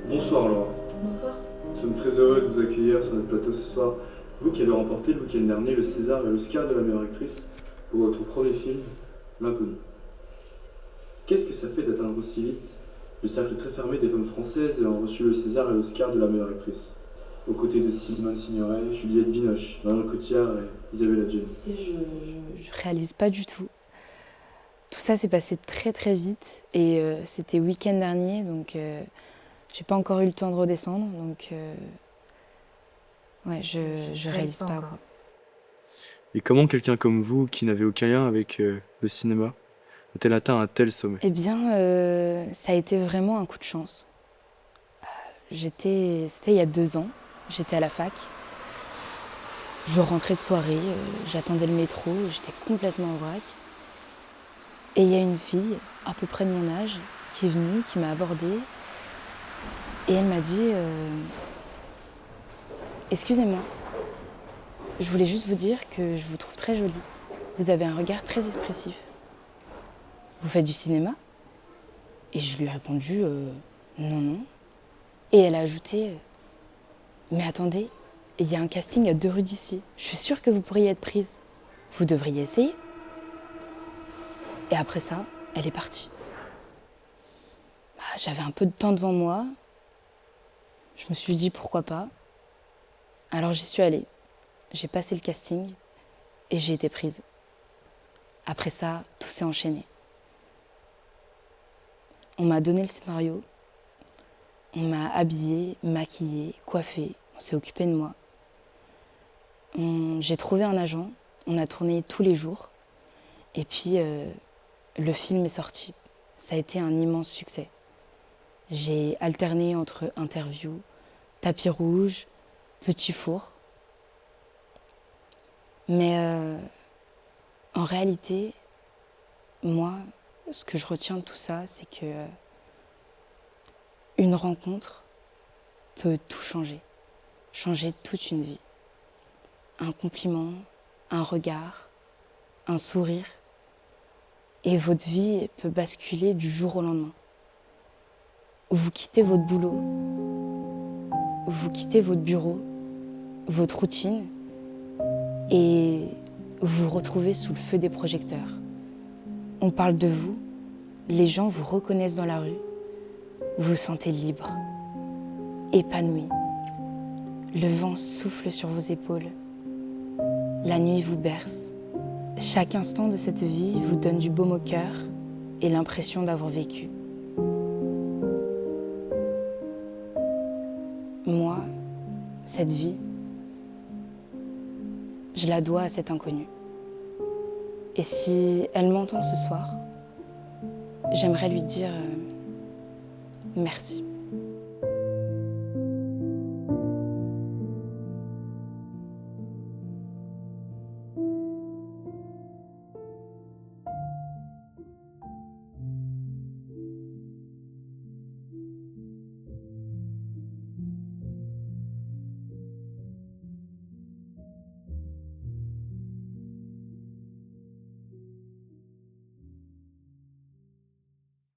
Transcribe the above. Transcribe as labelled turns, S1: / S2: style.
S1: Bonsoir Laura.
S2: Bonsoir.
S1: Nous sommes très heureux de vous accueillir sur notre plateau ce soir. Vous qui avez remporté le week-end dernier le César et l'Oscar de la meilleure actrice pour votre premier film, L'Inconnu. Qu'est-ce que ça fait d'atteindre aussi vite le cercle très fermé des femmes françaises ayant reçu le César et l'Oscar de la meilleure actrice, aux côtés de Simone Signoret, Juliette Binoche, Marion Cotillard et Isabelle Adjani?
S3: Je réalise pas du tout. Tout ça s'est passé très très vite et c'était week-end dernier, donc j'ai pas encore eu le temps de redescendre, donc ouais, je réalise pas quoi.
S1: Et comment quelqu'un comme vous, qui n'avait aucun lien avec le cinéma, a-t-elle atteint un tel sommet?
S3: Eh bien, ça a été vraiment un coup de chance. C'était il y a 2 ans, j'étais à la fac. Je rentrais de soirée, j'attendais le métro, j'étais complètement en vrac. Et il y a une fille, à peu près de mon âge, qui est venue, qui m'a abordée. Et elle m'a dit Excusez-moi, je voulais juste vous dire que je vous trouve très jolie. Vous avez un regard très expressif. Vous faites du cinéma ? Et je lui ai répondu non, non. Et elle a ajouté mais attendez, il y a un casting à 2 rues d'ici. Je suis sûre que vous pourriez être prise. Vous devriez essayer. Et après ça, elle est partie. J'avais un peu de temps devant moi. Je me suis dit pourquoi pas. Alors j'y suis allée. J'ai passé le casting et j'ai été prise. Après ça, tout s'est enchaîné. On m'a donné le scénario. On m'a habillée, maquillée, coiffée. On s'est occupé de moi. J'ai trouvé un agent. On a tourné tous les jours. Et puis, le film est sorti. Ça a été un immense succès. J'ai alterné entre interviews, tapis rouge, petit four. Mais en réalité, moi, ce que je retiens de tout ça, c'est que une rencontre peut tout changer. Changer toute une vie. Un compliment, un regard, un sourire. Et votre vie peut basculer du jour au lendemain. Vous quittez votre boulot, vous quittez votre bureau, votre routine, et vous vous retrouvez sous le feu des projecteurs. On parle de vous, les gens vous reconnaissent dans la rue, vous vous sentez libre, épanoui. Le vent souffle sur vos épaules, la nuit vous berce. Chaque instant de cette vie vous donne du baume au cœur et l'impression d'avoir vécu. Moi, cette vie, je la dois à cette inconnue. Et si elle m'entend ce soir, j'aimerais lui dire merci.